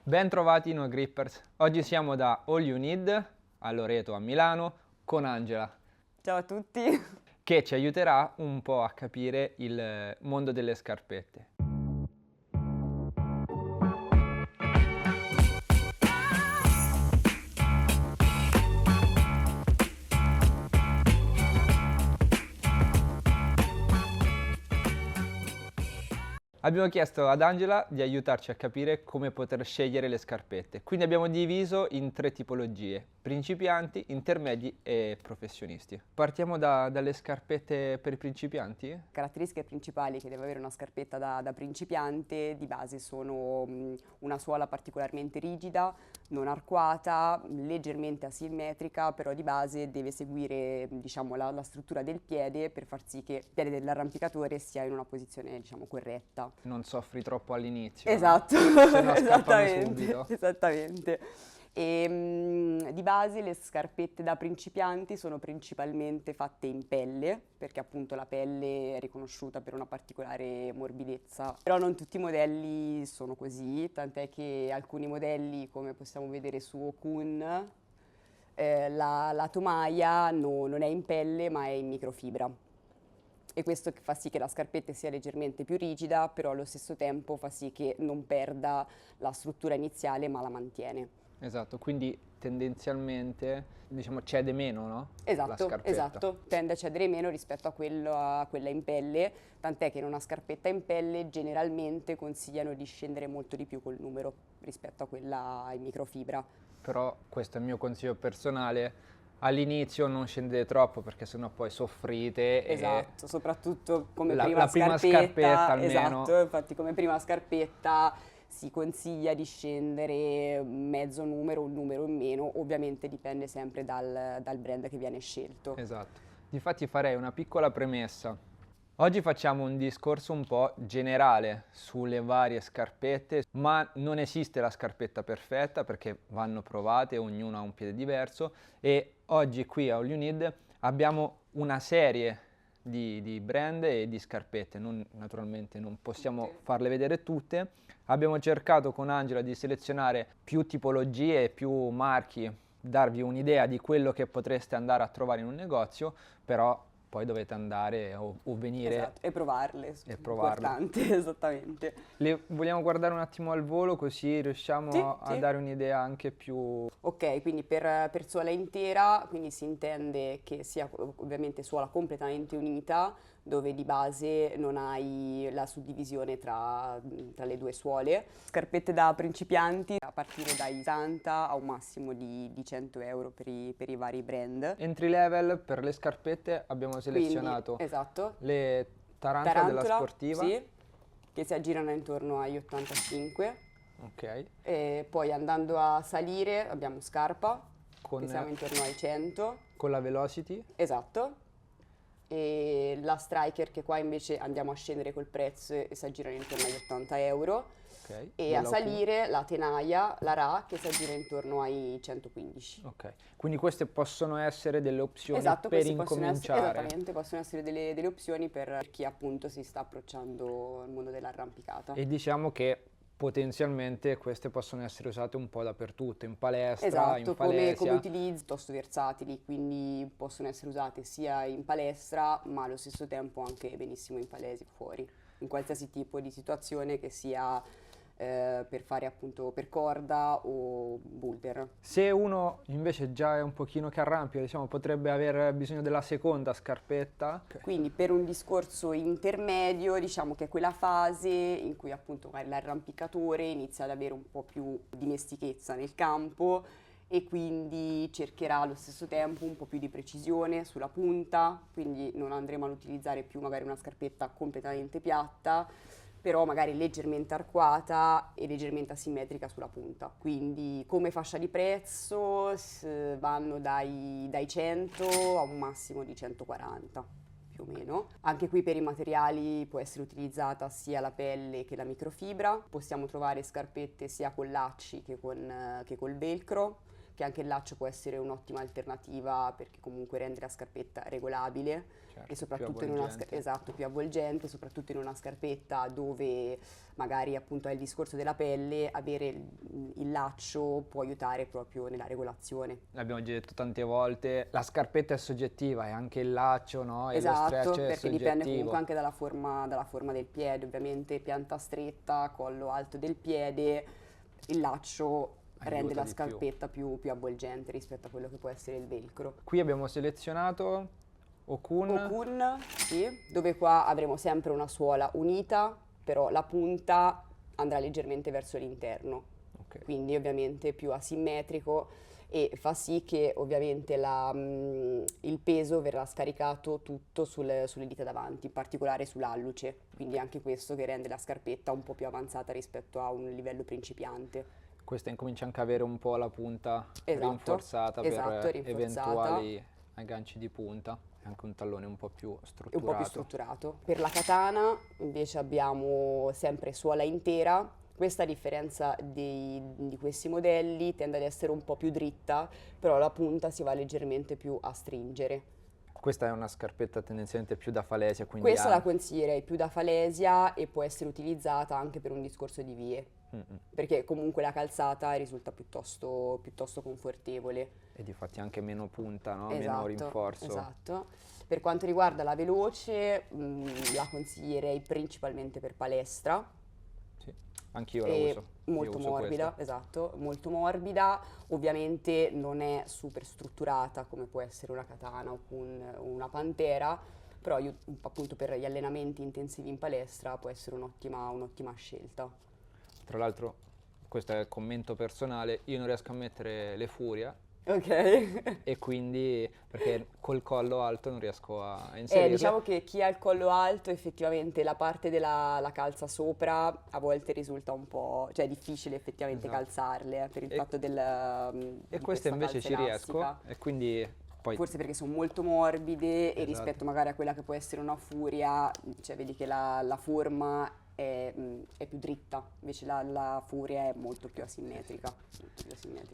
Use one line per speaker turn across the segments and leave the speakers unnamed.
Ben trovati No Grippers. Oggi siamo da All You Need a Loreto a Milano con Angela
Ciao a tutti.
che ci aiuterà un po' a capire il mondo delle scarpette. Abbiamo chiesto ad Angela di aiutarci a capire come poter scegliere le scarpette, quindi abbiamo diviso in tre tipologie: principianti, intermedi e professionisti. Partiamo dalle scarpette per i principianti?
Caratteristiche principali che deve avere una scarpetta da principiante di base sono una suola particolarmente rigida, non arcuata, leggermente asimmetrica, però di base deve seguire diciamo, la struttura del piede per far sì che il piede dell'arrampicatore sia in una posizione diciamo, corretta.
Non soffri troppo all'inizio,
Esatto,
se no scappano
esattamente,
subito.
esattamente. Di base le scarpette da principianti sono principalmente fatte in pelle, perché appunto la pelle è riconosciuta per una particolare morbidezza. Però non tutti i modelli sono così, tant'è che alcuni modelli, come possiamo vedere su Okun, la tomaia non è in pelle ma è in microfibra. E questo fa sì che la scarpetta sia leggermente più rigida, però allo stesso tempo fa sì che non perda la struttura iniziale ma la mantiene.
Esatto, quindi tendenzialmente diciamo cede meno, no? La
Esatto,
scarpetta.
esatto, tende a cedere meno rispetto a quella in pelle, tant'è che in una scarpetta in pelle generalmente consigliano di scendere molto di più col numero rispetto a quella in microfibra.
Però questo è il mio consiglio personale. All'inizio non scendete troppo perché sennò poi soffrite
Esatto, soprattutto come
la prima scarpetta almeno.
esatto, infatti come prima scarpetta si consiglia di scendere mezzo numero, un numero in meno, ovviamente dipende sempre dal brand che viene scelto.
Esatto. Difatti farei una piccola premessa. Oggi facciamo un discorso un po' generale sulle varie scarpette, ma non esiste la scarpetta perfetta perché vanno provate, ognuno ha un piede diverso e oggi qui a All You Need abbiamo una serie di brand e di scarpette, naturalmente non possiamo farle vedere tutte. Abbiamo cercato con Angela di selezionare più tipologie e più marchi, darvi un'idea di quello che potreste andare a trovare in un negozio, però poi dovete andare o venire
Esatto, e provarle,
e provarle.
importante, esattamente.
Le vogliamo guardare un attimo al volo così riusciamo
Sì,
a
sì.
dare un'idea anche più...
Ok, quindi per suola intera, quindi si intende che sia ovviamente suola completamente unita, dove di base non hai la suddivisione tra le due suole. Scarpette da principianti a partire dai 80 a un massimo di 100 euro per i vari brand.
Entry level per le scarpette abbiamo
Quindi,
selezionato
esatto,
le Tarantula della sportiva.
sì, che si aggirano intorno agli 85.
Ok,
E poi andando a salire abbiamo Scarpa,
con,
che siamo intorno ai 100.
con la Velocity.
Esatto. E la Striker, che qua invece andiamo a scendere col prezzo e si aggirano intorno agli 80 euro.
Ok,
E a
della
salire la Tenaia, la Ra, che si aggira intorno ai 115.
Ok, quindi queste possono essere delle opzioni
Esatto,
per
questi possono essere,
incominciare.
esattamente, possono essere delle opzioni per chi appunto si sta approcciando al mondo dell'arrampicata.
E diciamo che potenzialmente queste possono essere usate un po' dappertutto, in palestra,
Esatto,
in
come
palestra.
utilizzo piuttosto versatili, quindi possono essere usate sia in palestra ma allo stesso tempo anche benissimo in palesi fuori, in qualsiasi tipo di situazione che sia per fare appunto per corda o boulder.
Se uno invece già è un pochino che arrampia, diciamo, potrebbe aver bisogno della seconda scarpetta.
Quindi per un discorso intermedio diciamo che è quella fase in cui appunto magari l'arrampicatore inizia ad avere un po' più dimestichezza nel campo e quindi cercherà allo stesso tempo un po' più di precisione sulla punta, quindi non andremo ad utilizzare più magari una scarpetta completamente piatta, però magari leggermente arcuata e leggermente asimmetrica sulla punta. Quindi come fascia di prezzo vanno dai 100 a un massimo di 140 più o meno. Anche qui per i materiali può essere utilizzata sia la pelle che la microfibra. Possiamo trovare scarpette sia con lacci che col velcro, che anche il laccio può essere un'ottima alternativa perché comunque rende la scarpetta regolabile
Certo,
e soprattutto in una esatto, più avvolgente, soprattutto in una scarpetta dove magari appunto è il discorso della pelle, avere il laccio può aiutare proprio nella regolazione.
L'abbiamo già detto tante volte, la scarpetta è soggettiva e anche il laccio, no? E lo
Esatto,
stretch è
perché dipende
soggettivo.
comunque anche dalla forma del piede, ovviamente pianta stretta, collo alto del piede, il laccio rende
Aiuta
la
di
scarpetta più avvolgente rispetto a quello che può essere il velcro.
Qui abbiamo selezionato Okun.
Okun, sì, dove qua avremo sempre una suola unita, però la punta andrà leggermente verso l'interno,
Ok.
quindi ovviamente più asimmetrico e fa sì che ovviamente il peso verrà scaricato tutto sulle dita davanti, in particolare sull'alluce, quindi anche questo che rende la scarpetta un po' più avanzata rispetto a un livello principiante.
Questa incomincia anche a avere un po' la punta
Esatto,
rinforzata
esatto,
per
rinforzata.
eventuali agganci di punta. E anche un tallone un po' più
Un
strutturato.
po' più strutturato. Per la katana invece abbiamo sempre suola intera. Questa a differenza di questi modelli tende ad essere un po' più dritta, però la punta si va leggermente più a stringere.
Questa è una scarpetta tendenzialmente più da falesia, quindi
Questa la consiglierei più da falesia e può essere utilizzata anche per un discorso di vie, perché comunque la calzata risulta piuttosto confortevole.
E difatti anche meno punta, no?
Esatto,
Meno rinforzo.
esatto. Per quanto riguarda la veloce, la consiglierei principalmente per palestra.
Sì, anch'io la
E
uso.
molto
Io uso
morbida,
questa.
esatto, molto morbida. Ovviamente non è super strutturata come può essere una katana o una pantera, però appunto per gli allenamenti intensivi in palestra può essere un'ottima scelta.
Tra l'altro, questo è il commento personale, io non riesco a mettere le furia
Ok.
e quindi perché col collo alto non riesco a inserirle.
Diciamo che chi ha il collo alto effettivamente la parte della la calza sopra a volte risulta un po', cioè è difficile effettivamente
Esatto.
calzarle per il
E-
fatto
E
di
queste
questa
invece
calza
ci riesco
elastica.
e quindi poi
Forse perché sono molto morbide e
Esatto.
rispetto magari a quella che può essere una furia, cioè vedi che la forma è più dritta, invece la furia è molto più asimmetrica,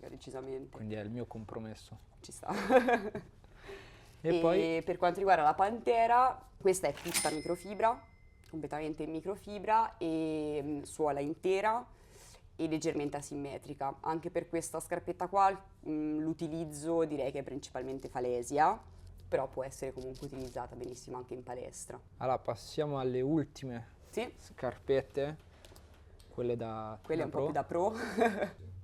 decisamente.
quindi è il mio compromesso.
Ci sta.
E poi
Per quanto riguarda la Pantera, questa è tutta microfibra, completamente in microfibra e suola intera e leggermente asimmetrica. Anche per questa scarpetta qua l'utilizzo direi che è principalmente falesia, però può essere comunque utilizzata benissimo anche in palestra.
allora passiamo alle ultime
Sì,
scarpette, quelle da
quella è un po'
pro.
più da pro.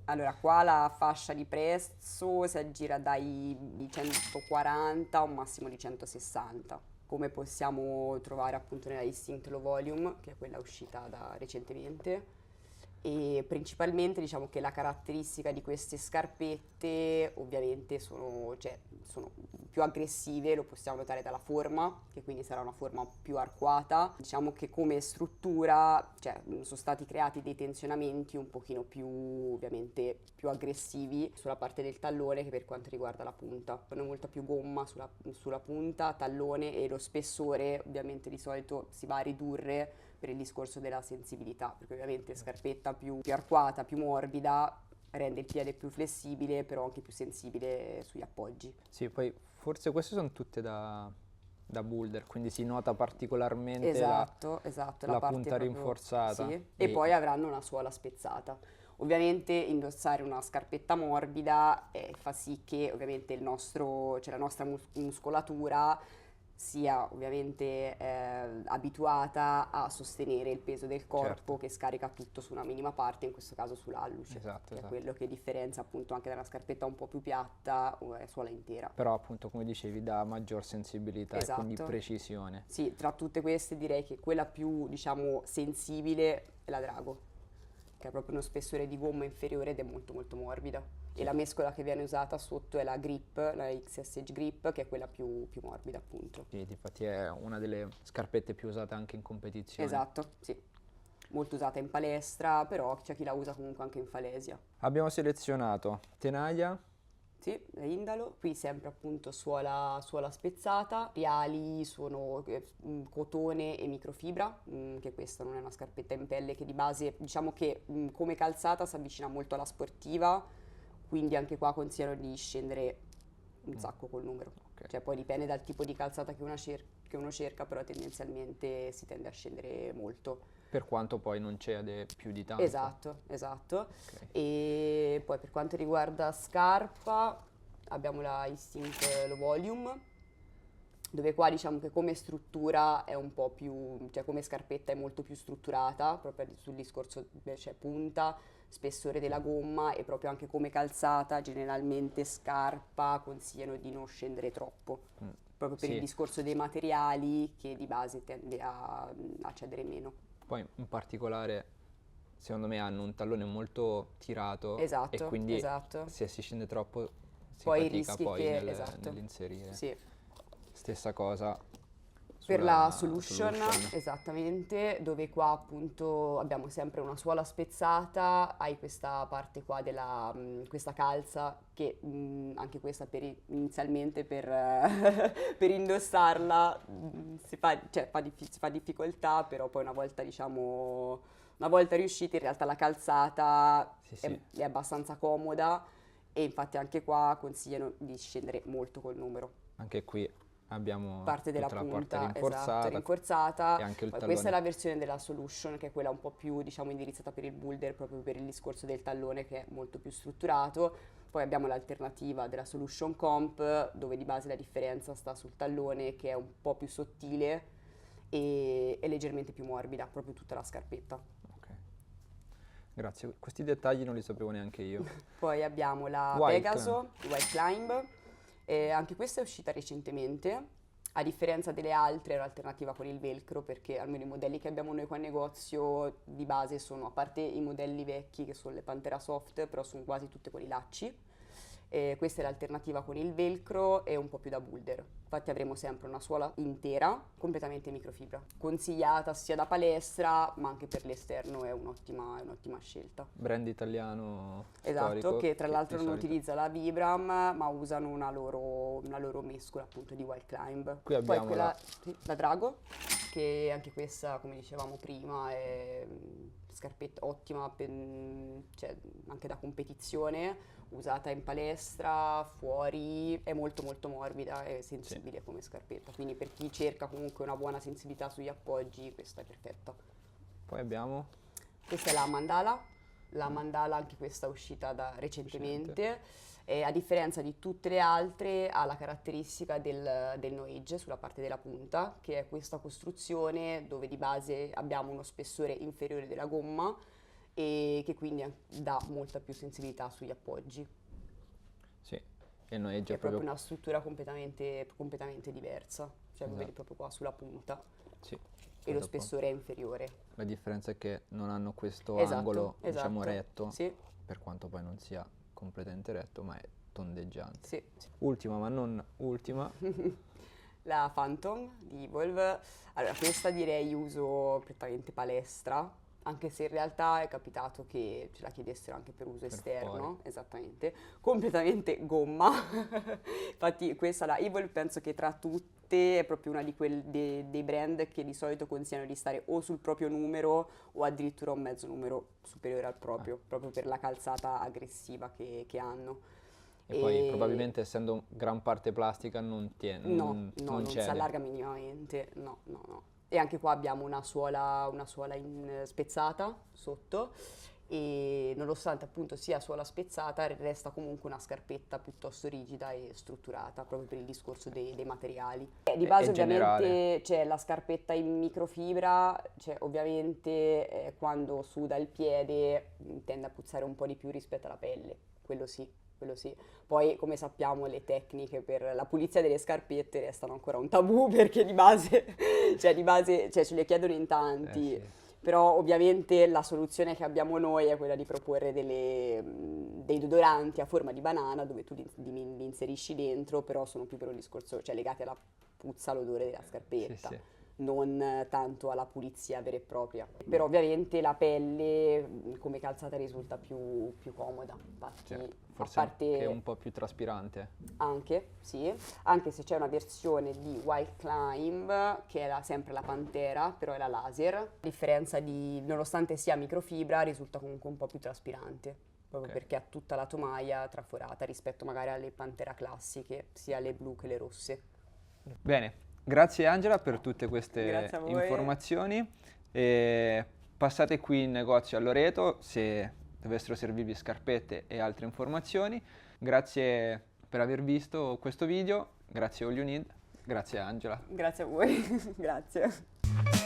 Allora, qua la fascia di prezzo si aggira dai 140 a un massimo di 160, come possiamo trovare appunto nella Distinct Low Volume, che è quella uscita recentemente. E principalmente diciamo che la caratteristica di queste scarpette ovviamente sono più aggressive, lo possiamo notare dalla forma, che quindi sarà una forma più arcuata. Diciamo che come struttura, cioè, sono stati creati dei tensionamenti un pochino più ovviamente più aggressivi sulla parte del tallone che per quanto riguarda la punta. Hanno molta più gomma sulla punta, tallone e lo spessore ovviamente di solito si va a ridurre per il discorso della sensibilità, perché ovviamente scarpetta più arcuata, più morbida, rende il piede più flessibile, però anche più sensibile sugli appoggi.
Sì, poi forse queste sono tutte da boulder, quindi si nota particolarmente
Esatto,
la
parte
punta
proprio-
rinforzata.
sì. E poi avranno una suola spezzata. Ovviamente indossare una scarpetta morbida fa sì che ovviamente la nostra muscolatura sia ovviamente abituata a sostenere il peso del corpo
Certo.
che scarica tutto su una minima parte, in questo caso sull'alluce,
Esatto,
che è
esatto.
quello che differenzia appunto anche da una scarpetta un po' più piatta o suola intera.
Però appunto come dicevi dà maggior sensibilità e quindi
Esatto.
precisione.
Sì, tra tutte queste direi che quella più, diciamo, sensibile è la Drago, che ha proprio uno spessore di gomma inferiore ed è molto molto morbida. E la mescola che viene usata sotto è la Grip, la XSH Grip, che è quella più morbida appunto.
Sì, infatti è una delle scarpette più usate anche in competizione.
Esatto, sì. Molto usata in palestra, però c'è chi la usa comunque anche in falesia.
Abbiamo selezionato Tenaglia,
Sì, la Indalo, qui sempre appunto suola spezzata, gli ali sono cotone e microfibra, che questa non è una scarpetta in pelle che di base diciamo che come calzata si avvicina molto alla sportiva, quindi anche qua consigliano di scendere un sacco col numero.
Ok.
Cioè poi dipende dal tipo di calzata che uno cerca, però tendenzialmente si tende a scendere molto.
Per quanto poi non cede più di tanto.
Esatto, esatto.
Ok.
E poi per quanto riguarda scarpa, abbiamo la Instinct Low Volume, dove qua diciamo che come struttura è un po' più, cioè come scarpetta è molto più strutturata, proprio sul discorso, cioè punta, spessore della gomma, e proprio anche come calzata, generalmente scarpa consigliano di non scendere troppo, proprio per
Sì.
il discorso dei materiali che di base tende a cedere meno.
Poi in particolare, secondo me, hanno un tallone molto tirato
Esatto,
e quindi
esatto.
se si scende troppo si
Poi
fatica
rischi
poi
che, esatto,
nell'inserire.
sì.
Stessa cosa
Per
sulla
la Solution, esattamente, dove qua appunto abbiamo sempre una suola spezzata, hai questa parte qua della, questa calza che anche questa inizialmente per, per indossarla si fa difficoltà, però poi una volta diciamo, una volta riusciti in realtà la calzata
Sì.
è abbastanza comoda, e infatti anche qua consigliano di scendere molto col numero.
Anche qui abbiamo
Parte della
tutta la parte
punta,
rinforzata,
esatto, rinforzata.
e anche il
Poi
tallone.
questa è la versione della Solution, che è quella un po' più, diciamo, indirizzata per il boulder, proprio per il discorso del tallone che è molto più strutturato. Poi abbiamo l'alternativa della Solution Comp, dove di base la differenza sta sul tallone, che è un po' più sottile e leggermente più morbida, proprio tutta la scarpetta.
Ok. Grazie, questi dettagli non li sapevo neanche io.
Poi abbiamo la
Wild
Pegaso, White Climb, anche questa è uscita recentemente, a differenza delle altre è un'alternativa con il velcro, perché almeno i modelli che abbiamo noi qua in negozio di base sono, a parte i modelli vecchi che sono le Pantera Soft, però sono quasi tutte con i lacci. Questa è l'alternativa con il velcro e un po' più da boulder. Infatti avremo sempre una suola intera, completamente in microfibra, consigliata sia da palestra ma anche per l'esterno, è un'ottima scelta.
Brand italiano
Esatto,
storico,
che tra l'altro
di
non
solito.
utilizza la Vibram, ma usano una loro mescola appunto di Wild Climb.
Qui abbiamo
Poi la Drago, che anche questa, come dicevamo prima, è scarpetta ottima cioè, anche da competizione, usata in palestra, fuori, è molto molto morbida e sensibile come scarpetta, quindi per chi cerca comunque una buona sensibilità sugli appoggi, questa è perfetta.
Poi abbiamo
Questa è la Mandala anche questa è uscita recentemente, e a differenza di tutte le altre ha la caratteristica del no edge sulla parte della punta, che è questa costruzione dove di base abbiamo uno spessore inferiore della gomma e che quindi dà molta più sensibilità sugli appoggi.
Sì, e il noeggio
È proprio una struttura completamente diversa, cioè lo vedi proprio qua sulla punta,
Sì,
e
poi
lo
dopo
spessore è inferiore.
la differenza è che non hanno questo
Esatto,
angolo, diciamo,
esatto.
retto,
Sì,
per quanto poi non sia completamente retto, ma è tondeggiante.
sì.
Ultima, ma non ultima,
La Phantom di Evolve, allora questa direi uso prettamente palestra, anche se in realtà è capitato che ce la chiedessero anche per uso esterno,
fuori.
esattamente, completamente gomma. Infatti questa, la Evolve, penso che tra tutte è proprio una di dei brand che di solito consigliano di stare o sul proprio numero o addirittura un mezzo numero superiore al proprio, proprio per la calzata aggressiva che hanno.
e poi probabilmente essendo gran parte plastica non tiene,
No, non si
cede.
allarga minimamente, no. E anche qua abbiamo una suola spezzata sotto, e nonostante appunto sia suola spezzata resta comunque una scarpetta piuttosto rigida e strutturata, proprio per il discorso dei materiali. Di base
È generale.
ovviamente c'è la scarpetta in microfibra, cioè ovviamente quando suda il piede tende a puzzare un po' di più rispetto alla pelle, quello sì. Poi, come sappiamo, le tecniche per la pulizia delle scarpette restano ancora un tabù, perché di base, cioè, ce le chiedono in tanti.
Sì.
Però ovviamente la soluzione che abbiamo noi è quella di proporre dei deodoranti a forma di banana, dove tu li inserisci dentro, però sono più per un discorso, cioè legati alla puzza, all'odore della scarpetta.
Sì.
Non tanto alla pulizia vera e propria. Però ovviamente la pelle come calzata risulta più comoda, infatti,
Certo,
a
forse
parte
anche un po' più traspirante.
anche, sì, anche se c'è una versione di Wild Climb che è sempre la Pantera, però è la laser, a differenza nonostante sia microfibra, risulta comunque un po' più traspirante. proprio
Ok.
perché ha tutta la tomaia traforata rispetto magari alle Pantera classiche, sia le blu che le rosse.
Bene, grazie Angela per tutte queste
Grazie a voi.
informazioni e passate qui in negozio a Loreto se dovessero servirvi scarpette e altre informazioni. Grazie per aver visto questo video, grazie All You Need, grazie Angela.
Grazie a voi, grazie.